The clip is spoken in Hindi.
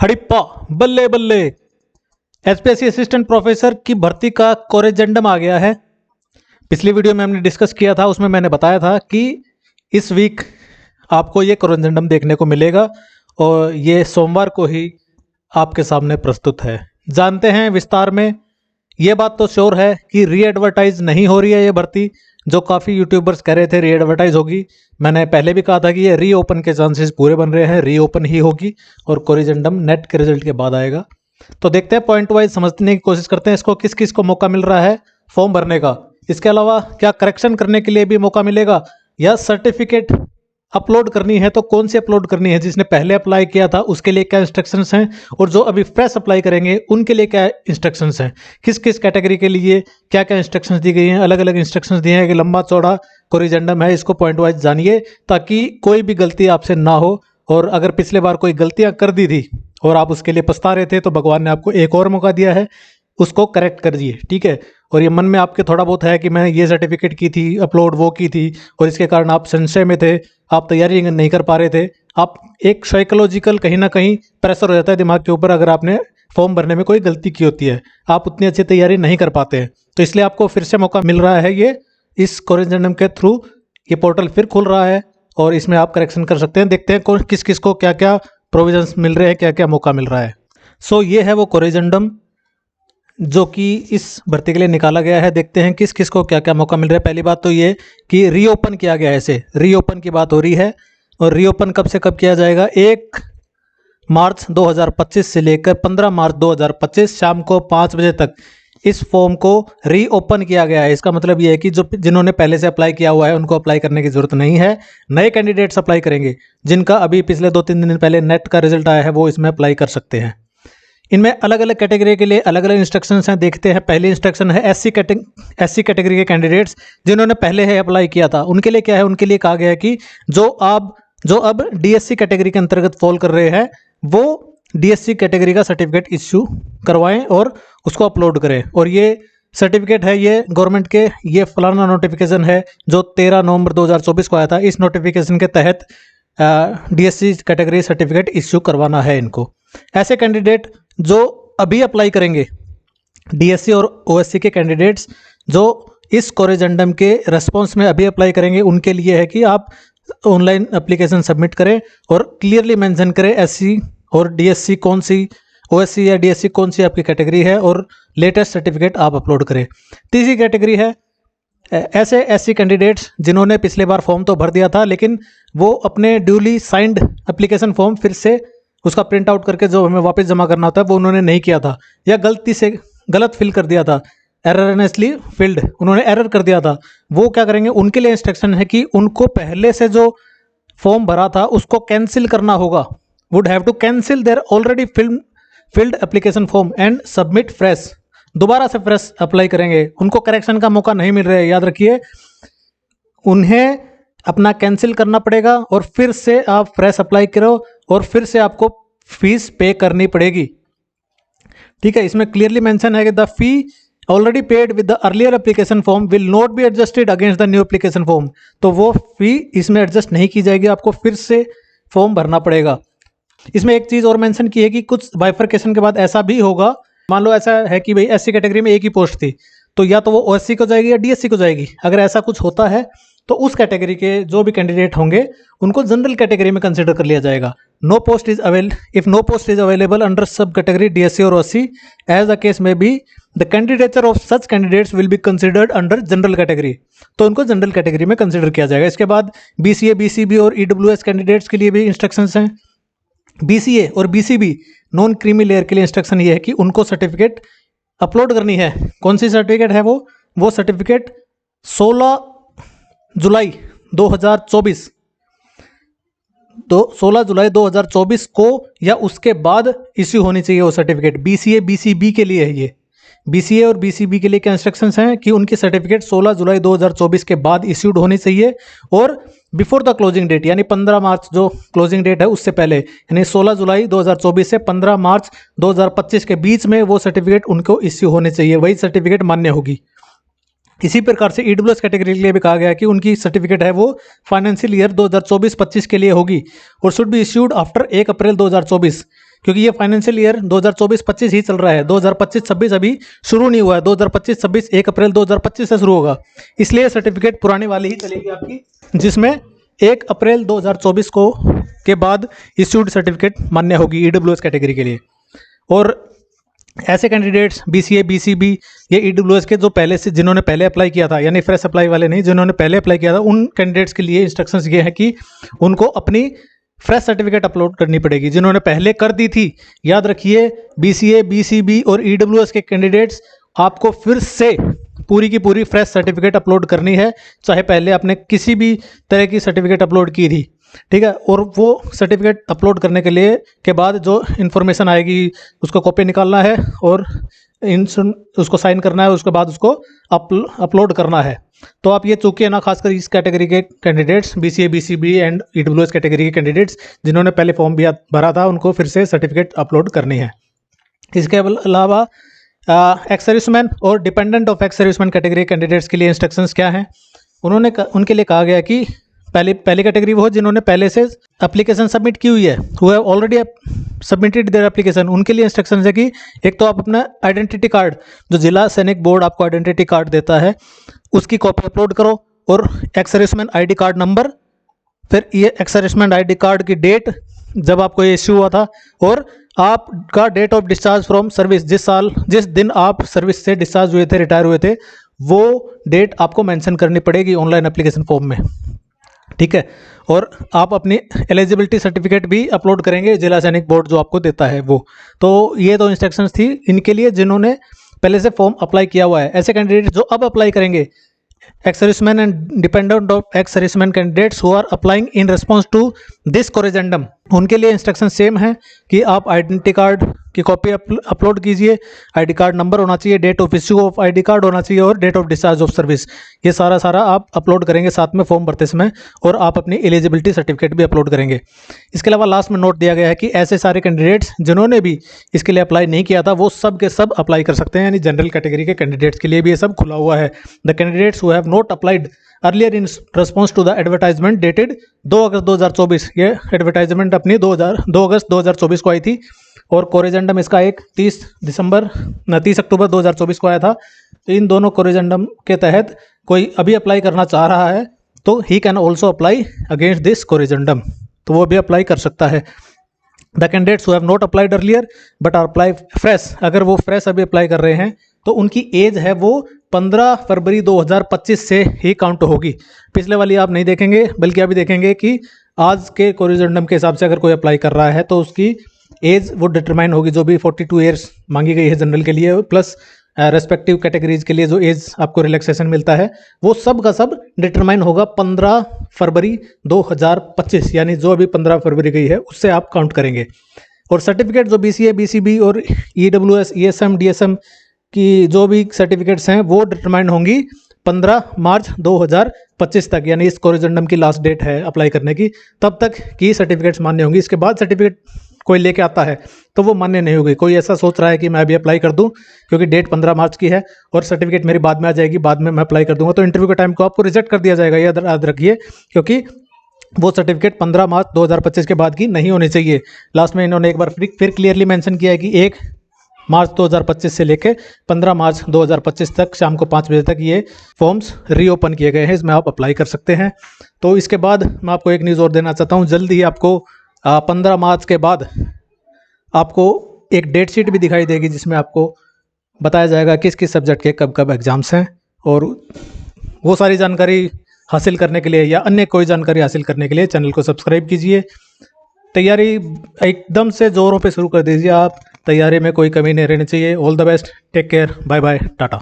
हड़िप्पा बल्ले बल्ले। एसपीएससी असिस्टेंट प्रोफेसर की भर्ती का कोरेजेंडम आ गया है। पिछली वीडियो में हमने डिस्कस किया था, उसमें मैंने बताया था कि इस वीक आपको ये कोरेजेंडम देखने को मिलेगा और ये सोमवार को ही आपके सामने प्रस्तुत है। जानते हैं विस्तार में। ये बात तो श्योर है कि री एडवर्टाइज नहीं हो रही है ये भर्ती, जो काफ़ी यूट्यूबर्स कह रहे थे री एडवर्टाइज होगी। मैंने पहले भी कहा था कि ये री ओपन के चांसेस पूरे बन रहे हैं, री ओपन ही होगी और कोरिजेंडम नेट के रिजल्ट के बाद आएगा। तो देखते हैं, पॉइंट वाइज समझने की कोशिश करते हैं इसको, किस किस को मौका मिल रहा है फॉर्म भरने का। इसके अलावा क्या करेक्शन करने के लिए भी मौका मिलेगा, या सर्टिफिकेट अपलोड करनी है तो कौन सी अपलोड करनी है, जिसने पहले अप्लाई किया था उसके लिए क्या इंस्ट्रक्शंस हैं, और जो अभी फ्रेश अप्लाई करेंगे उनके लिए क्या इंस्ट्रक्शंस हैं, किस किस कैटेगरी के लिए क्या क्या इंस्ट्रक्शंस दी गई हैं। अलग अलग इंस्ट्रक्शंस दिए हैं कि लंबा चौड़ा कोरिजेंडम है, इसको पॉइंट वाइज जानिए ताकि कोई भी गलती आपसे ना हो। और अगर पिछले बार कोई गलतियां कर दी थी और आप उसके लिए पछता रहे थे तो भगवान ने आपको एक और मौका दिया है, उसको करेक्ट कर दिए, ठीक है। और ये मन में आपके थोड़ा बहुत है कि मैंने ये सर्टिफिकेट की थी अपलोड, वो की थी, और इसके कारण आप संशय में थे, आप तैयारी नहीं कर पा रहे थे। आप एक साइकोलॉजिकल कहीं ना कहीं प्रेशर हो जाता है दिमाग के ऊपर, अगर आपने फॉर्म भरने में कोई गलती की होती है, आप उतनी अच्छी तैयारी नहीं कर पाते हैं। तो इसलिए आपको फिर से मौका मिल रहा है, ये इस कोरिजेंडम के थ्रू ये पोर्टल फिर खुल रहा है और इसमें आप करेक्शन कर सकते हैं। देखते हैं किस किस को क्या क्या प्रोविजंस मिल रहे हैं, क्या क्या मौका मिल रहा है। सो ये है वो कोरिजेंडम जो कि इस भर्ती के लिए निकाला गया है। देखते हैं किस किस को क्या क्या मौका मिल रहा है। पहली बात तो ये कि रीओपन किया गया है, ऐसे रीओपन की बात हो रही है। और रीओपन कब से कब किया जाएगा, 1 मार्च 2025 से लेकर 15 मार्च 2025 शाम को 5 बजे तक इस फॉर्म को रीओपन किया गया है। इसका मतलब ये है कि जो जिन्होंने पहले से अप्लाई किया हुआ है उनको अप्लाई करने की जरूरत नहीं है, नए कैंडिडेट्स अप्लाई करेंगे। जिनका अभी पिछले 2-3 दिन पहले नेट का रिजल्ट आया है वो इसमें अप्लाई कर सकते हैं। इनमें अलग अलग कैटेगरी के लिए अलग अलग इंस्ट्रक्शंस हैं। देखते हैं, पहली इंस्ट्रक्शन है एससी कैटेगरी के कैंडिडेट्स जिन्होंने पहले है अप्लाई किया था, उनके लिए क्या है, उनके लिए कहा गया है कि जो अब डीएससी कैटेगरी के अंतर्गत फॉल कर रहे हैं वो डीएससी कैटेगरी का सर्टिफिकेट इश्यू करवाएं और उसको अपलोड करें। और ये सर्टिफिकेट है, ये गवर्नमेंट के, ये फलाना नोटिफिकेशन है जो 13 नवंबर 2024 को आया था। इस नोटिफिकेशन के तहत डीएससी कैटेगरी सर्टिफिकेट इश्यू करवाना है इनको। ऐसे कैंडिडेट जो अभी अप्लाई करेंगे, डीएससी और ओएससी के कैंडिडेट्स जो इस कोरिजेंडम के रेस्पॉन्स में अभी अप्लाई करेंगे, उनके लिए है कि आप ऑनलाइन एप्लीकेशन सबमिट करें और क्लियरली मेंशन करें एससी और डीएससी कौन सी, ओएससी या डीएससी कौन सी आपकी कैटेगरी है, और लेटेस्ट सर्टिफिकेट आप अपलोड करें। तीसरी कैटेगरी है ऐसे एससी कैंडिडेट्स जिन्होंने पिछले बार फॉर्म तो भर दिया था लेकिन वो अपने ड्यूली साइंड एप्लीकेशन फॉर्म फिर से उसका प्रिंट आउट करके जो हमें वापस जमा करना होता है वो उन्होंने नहीं किया था, या गलती से गलत फिल कर दिया था, एररनेसली फिल्ड, उन्होंने एरर कर दिया था। वो क्या करेंगे, उनके लिए इंस्ट्रक्शन है कि उनको पहले से जो फॉर्म भरा था उसको कैंसिल करना होगा। Would have to cancel their already filled application form and submit fresh. दोबारा से फ्रेश अप्लाई करेंगे, उनको करेक्शन का मौका नहीं मिल रहा है। याद रखिए, उन्हें अपना कैंसिल करना पड़ेगा और फिर से आप फ्रेश अप्लाई करो और फिर से आपको फीस पे करनी पड़ेगी, ठीक है। इसमें क्लियरली मेंशन है कि the fee already paid with the earlier application form will not be adjusted against the new application form. तो वो फी इसमें एडजस्ट नहीं की जाएगी, आपको फिर से फॉर्म भरना पड़ेगा। इसमें एक चीज़ और मेंशन की है कि कुछ बाइफर्केशन के बाद ऐसा भी होगा, मान लो ऐसा है कि भाई एससी कैटेगरी में एक ही पोस्ट थी तो या तो वो ओएससी को जाएगी या डीएससी को जाएगी। अगर ऐसा कुछ होता है तो उस कैटेगरी के जो भी कैंडिडेट होंगे उनको जनरल कैटेगरी में कंसीडर कर लिया जाएगा। No post is available under sub category DSC और ओएससी एज द केस में be, the candidature of such candidates will be considered under general category. तो उनको जनरल कैटेगरी में कंसिडर किया जाएगा। इसके बाद बीसीए, बीसीबी और ईडब्ल्यूएस कैंडिडेट्स के लिए भी इंस्ट्रक्शंस हैं। बीसीए और बीसीबी नॉन क्रीमी लेयर के लिए इंस्ट्रक्शन ये है कि उनको सर्टिफिकेट अपलोड करनी है। कौन सी सर्टिफिकेट है वो सर्टिफिकेट 16 जुलाई 2024 को या उसके बाद इश्यू होनी चाहिए वो सर्टिफिकेट। बीसीए बीसीबी के लिए है ये। बीसीए और बीसीबी के लिए क्या इंस्ट्रक्शंस हैं कि उनकी सर्टिफिकेट 16 जुलाई 2024 के बाद इश्यूड होनी चाहिए और बिफोर द क्लोजिंग डेट, यानी 15 मार्च जो क्लोजिंग डेट है उससे पहले, यानी 16 जुलाई 2024 से 15 मार्च 2025 के बीच में वो सर्टिफिकेट उनको इश्यू होने चाहिए, वही सर्टिफिकेट मान्य होगी। इसी प्रकार से ईडब्ल्यूएस कैटेगरी के लिए भी कहा गया कि उनकी सर्टिफिकेट है वो फाइनेंशियल ईयर 2024-25 के लिए होगी और शुड बी इश्यूड आफ्टर 1 अप्रैल 2024, क्योंकि ये फाइनेंशियल ईयर 2024-25 ही चल रहा है, 2025-26 अभी शुरू नहीं हुआ है। 2025-26 1 अप्रैल 2025 से शुरू होगा, इसलिए सर्टिफिकेट पुरानी वाली ही चलेगी आपकी, जिसमें 1 अप्रैल 2024 को के बाद इश्यूड सर्टिफिकेट मान्य होगी ईडब्ल्यूएस कैटेगरी के लिए। और ऐसे कैंडिडेट्स बीसीए बीसीबी या ईडब्ल्यूएस के जो पहले से जिन्होंने पहले अप्लाई किया था, यानी फ्रेश अप्लाई वाले नहीं, जिन्होंने पहले अप्लाई किया था, उन कैंडिडेट्स के लिए इंस्ट्रक्शंस ये है कि उनको अपनी फ्रेश सर्टिफिकेट अपलोड करनी पड़ेगी। जिन्होंने पहले कर दी थी, याद रखिए बीसीए बीसीबी और ईडब्ल्यूएस के कैंडिडेट्स आपको फिर से पूरी की पूरी फ्रेश सर्टिफिकेट अपलोड करनी है, चाहे पहले आपने किसी भी तरह की सर्टिफिकेट अपलोड की थी, ठीक है। और वो सर्टिफिकेट अपलोड करने के लिए के बाद जो इन्फॉर्मेशन आएगी उसको कॉपी निकालना है और उसको साइन करना है, उसके बाद उसको अपलोड करना है। तो आप ये चूकिए ना, खासकर इस कैटेगरी के candidates BCA BCB and EWS category के कैंडिडेट्स जिन्होंने पहले फॉर्म भी भरा था, उनको फिर से सर्टिफिकेट अपलोड करनी है। इसके अलावा एक्स सर्विसमैन और dependent of ex serviceman category candidates के लिए इंस्ट्रक्शंस क्या हैं, उनके लिए कहा गया कि पहली कैटेगरी वो जिन्होंने पहले से एप्लीकेशन सबमिट की हुई है, who have already submitted their application, उनके लिए इंस्ट्रक्शंस है कि एक तो आप अपना आइडेंटिटी कार्ड, जो जिला सैनिक बोर्ड आपको आइडेंटिटी कार्ड देता है, उसकी कॉपी अपलोड करो, और ex serviceman ID card number, फिर ये एक्स सर्विसमैन आईडी कार्ड की डेट जब आपको ये इश्यू हुआ था, और आपका date of discharge from service, जिस दिन आप सर्विस से डिस्चार्ज हुए थे, रिटायर हुए थे, वो डेट आपको मेंशन करनी पड़ेगी ऑनलाइन एप्लीकेशन फॉर्म में, ठीक है। और आप अपनी एलिजिबिलिटी सर्टिफिकेट भी अपलोड करेंगे, जिला सैनिक बोर्ड जो आपको देता है वो। तो ये तो इंस्ट्रक्शंस थी इनके लिए जिन्होंने पहले से फॉर्म अप्लाई किया हुआ है। ऐसे कैंडिडेट जो अब अप्लाई करेंगे, ex serviceman and dependent of ex serviceman candidates who are applying in response to this corrigendum, उनके लिए इंस्ट्रक्शन सेम है कि आप आइडेंटिटी कार्ड की कॉपी अपलोड कीजिए, आईडी कार्ड नंबर होना चाहिए, date of issue of ID card होना चाहिए, और date of discharge of service, ये सारा आप अपलोड करेंगे साथ में फॉर्म भरते समय, और आप अपनी एलिजिबिलिटी सर्टिफिकेट भी अपलोड करेंगे। इसके अलावा लास्ट में नोट दिया गया है कि ऐसे सारे कैंडिडेट्स जिन्होंने भी इसके लिए अप्लाई नहीं किया था, वो सब के सब अप्लाई कर सकते हैं, यानी जनरल कैटेगरी के कैंडिडेट्स के लिए भी ये सब खुला हुआ है। The candidates who have not applied earlier in response to the advertisement dated 2 August 2024, ये एडवर्टाइजमेंट अपनी 2 अगस्त 2024 को आई थी, और कोरेजेंडम इसका एक 30 अक्टूबर 2024 को आया था। इन दोनों कोरेजेंडम के तहत कोई अभी अप्लाई करना चाह रहा है तो he can also apply against this corrigendum, तो वो भी अप्लाई कर सकता है। The candidates who have not applied earlier but are apply fresh, अगर वो फ्रेश अभी अप्लाई कर रहे हैं तो उनकी एज है वो 15 फरवरी 2025 से ही काउंट होगी। पिछले वाली आप नहीं देखेंगे, बल्कि अभी देखेंगे कि आज के कोरेजेंडम के हिसाब से अगर कोई अप्लाई कर रहा है तो उसकी एज वो डिटरमाइन होगी, जो भी 42 ईयर्स मांगी गई है जनरल के लिए, प्लस रेस्पेक्टिव कैटेगरीज के लिए जो एज आपको रिलैक्सेशन मिलता है, वो सब का सब डिटरमाइन होगा 15 फरवरी 2025, यानी जो अभी 15 फरवरी गई है उससे आप काउंट करेंगे। और सर्टिफिकेट जो बीसीए बीसीबी और ईडब्ल्यूएस ईएसएम डीएसएम की जो भी सर्टिफिकेट्स हैं वो डिटरमाइन होंगी 15 मार्च 2025 तक, यानी इस कोरिजेंडम की लास्ट डेट है अप्लाई करने की, तब तक की सर्टिफिकेट्स मान्य होंगी। इसके बाद सर्टिफिकेट कोई लेके आता है तो वो मान्य नहीं होगी। कोई ऐसा सोच रहा है कि मैं अभी अप्लाई कर दूं क्योंकि डेट 15 मार्च की है और सर्टिफिकेट मेरी बाद में आ जाएगी, बाद में मैं अप्लाई कर दूंगा, तो इंटरव्यू के टाइम को आपको रिजेक्ट कर दिया जाएगा, ये याद रखिए, क्योंकि वो सर्टिफिकेट 15 मार्च 2025 के बाद की नहीं होनी चाहिए। लास्ट में इन्होंने एक बार फिर क्लियरली मेंशन किया है कि 1 मार्च 2025 से लेकर 15 मार्च 2025 तक शाम को 5 बजे तक ये फॉर्म्स रीओपन किए गए हैं, इसमें आप अप्लाई कर सकते हैं। तो इसके बाद मैं आपको एक न्यूज़ और देना चाहता हूँ, जल्द ही आपको 15 मार्च के बाद आपको एक डेट शीट भी दिखाई देगी जिसमें आपको बताया जाएगा किस किस सब्जेक्ट के कब कब एग्ज़ाम्स हैं, और वो सारी जानकारी हासिल करने के लिए या अन्य कोई जानकारी हासिल करने के लिए चैनल को सब्सक्राइब कीजिए। तैयारी एकदम से ज़ोरों पे शुरू कर दीजिए आप, तैयारी में कोई कमी नहीं रहनी चाहिए। All the best, take care, bye bye, Tata.